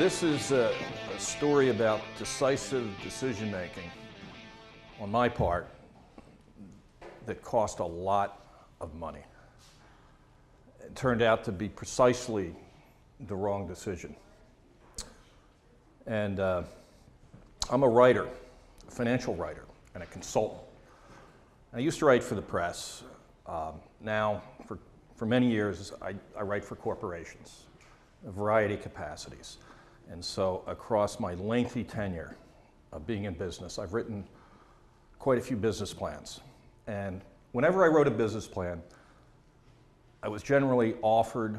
This is a story about decisive decision-making on my part that cost a lot of money. It turned out to be precisely the wrong decision. And I'm a writer, a financial writer, and a consultant. I used to write for the press. Now, for many years, I write for corporations, a variety of capacities. And so across my lengthy tenure of being in business, I've written quite a few business plans. And whenever I wrote a business plan, I was generally offered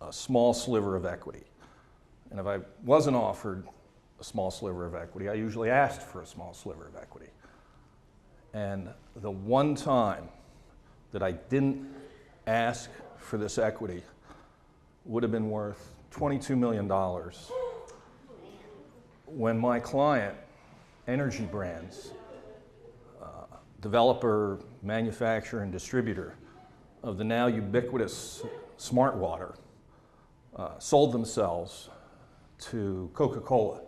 a small sliver of equity. And if I wasn't offered a small sliver of equity, I usually asked for a small sliver of equity. And the one time that I didn't ask for this equity would have been worth $22 million when my client, Energy Brands, developer, manufacturer, and distributor of the now ubiquitous smart water, sold themselves to Coca-Cola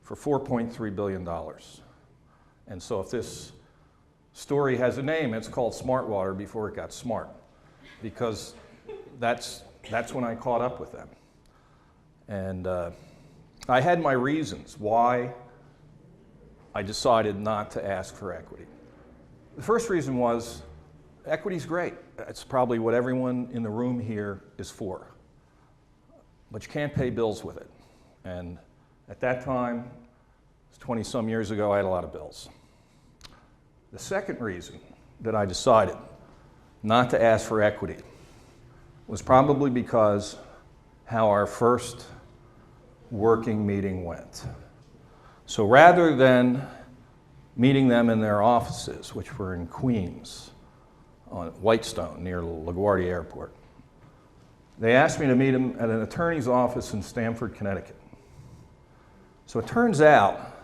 for $4.3 billion. And so if this story has a name, it's called Smart Water before it got smart, because that's when I caught up with them. And I had my reasons why I decided not to ask for equity. The first reason was equity's great. It's probably what everyone in the room here is for. But you can't pay bills with it. And at that time, 20-some years ago, I had a lot of bills. The second reason that I decided not to ask for equity was probably because how our first working meeting went. So rather than meeting them in their offices, which were in Queens, on Whitestone, near LaGuardia Airport, they asked me to meet them at an attorney's office in Stamford, Connecticut. So it turns out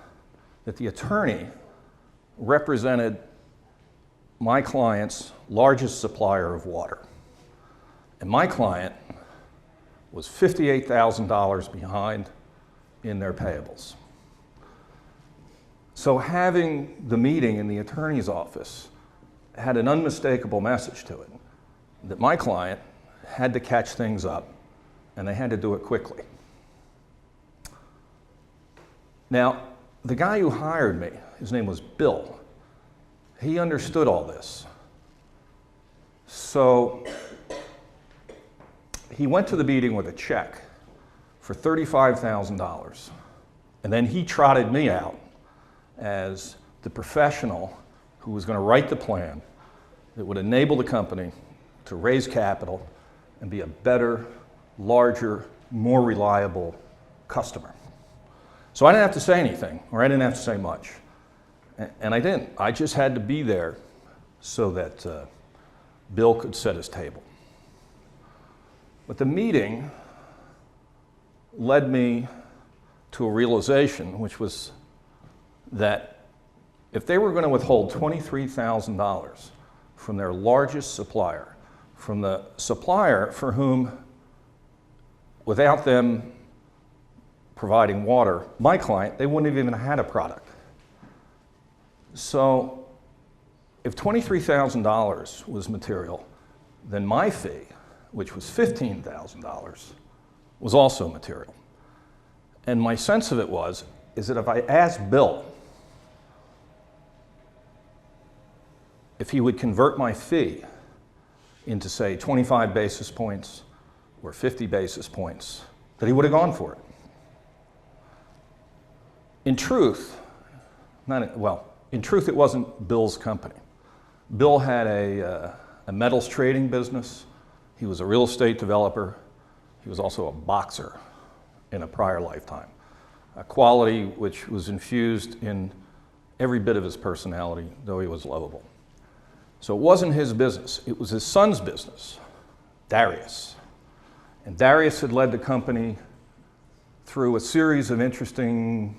that the attorney represented my client's largest supplier of water. And my client was $58,000 behind in their payables. So having the meeting in the attorney's office had an unmistakable message to it, that my client had to catch things up, and they had to do it quickly. Now, the guy who hired me, his name was Bill, he understood all this. So he went to the meeting with a check for $35,000, and then he trotted me out as the professional who was going to write the plan that would enable the company to raise capital and be a better, larger, more reliable customer. So I didn't have to say anything, or I didn't have to say much. And I didn't. I just had to be there so that Bill could set his table. But the meeting led me to a realization, which was that if they were going to withhold $23,000 from their largest supplier, from the supplier for whom, without them providing water, my client, they wouldn't have even had a product. So if $23,000 was material, then my fee, which was $15,000, was also material. And my sense of it is that if I asked Bill if he would convert my fee into, say, 25 basis points or 50 basis points, that he would have gone for it. In truth, it wasn't Bill's company. Bill had a metals trading business. He was a real estate developer. He was also a boxer in a prior lifetime, a quality which was infused in every bit of his personality, though he was lovable. So it wasn't his business. It was his son's business, Darius. And Darius had led the company through a series of interesting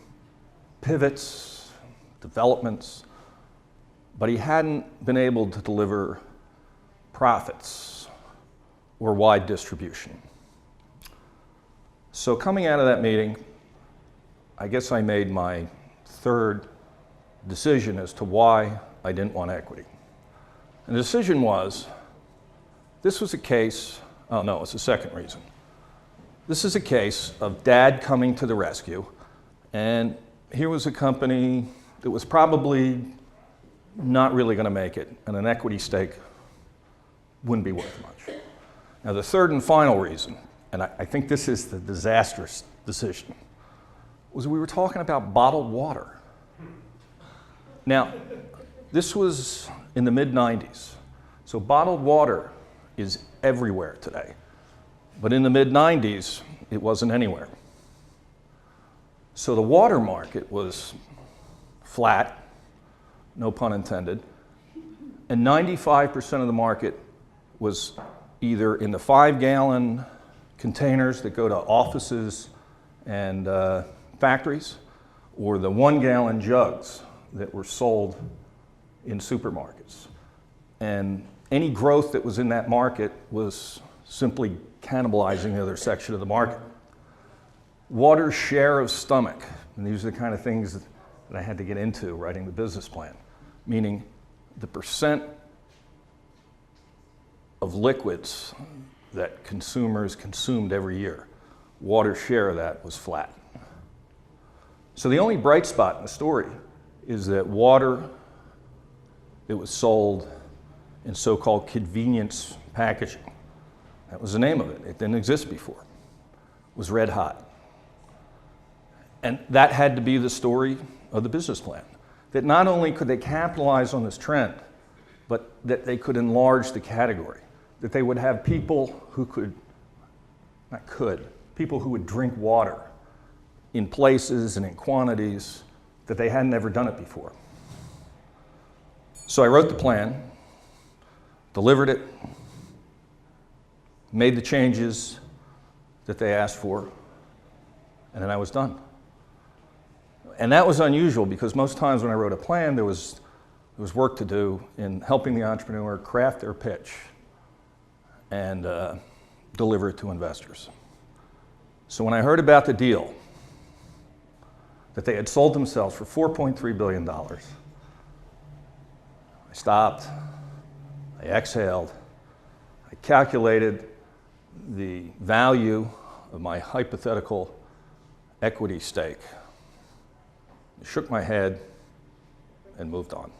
pivots, developments, but he hadn't been able to deliver profits or wide distribution. So coming out of that meeting, I guess I made my third decision as to why I didn't want equity. And the decision was, this was a case, oh no, it's the second reason. This is a case of Dad coming to the rescue, and here was a company that was probably not really going to make it, and an equity stake wouldn't be worth much. Now the third and final reason, and I think this is the disastrous decision, was we were talking about bottled water. Now, this was in the mid-90s, so bottled water is everywhere today. But in the mid-90s, it wasn't anywhere. So the water market was flat, no pun intended, and 95% of the market was either in the 5-gallon containers that go to offices and factories, or the 1-gallon jugs that were sold in supermarkets. And any growth that was in that market was simply cannibalizing the other section of the market. Water's share of stomach, and these are the kind of things that I had to get into writing the business plan, meaning the percent of liquids that consumers consumed every year. Water's share of that was flat. So the only bright spot in the story is that water that was sold in so-called convenience packaging, that was the name of it, it didn't exist before, was red hot. And that had to be the story of the business plan, that not only could they capitalize on this trend, but that they could enlarge the category, that they would have people who people who would drink water in places and in quantities that they hadn't ever done it before. So I wrote the plan, delivered it, made the changes that they asked for, and then I was done. And that was unusual because most times when I wrote a plan, there was work to do in helping the entrepreneur craft their pitch and deliver it to investors. So when I heard about the deal, that they had sold themselves for $4.3 billion, I stopped, I exhaled, I calculated the value of my hypothetical equity stake, I shook my head and moved on.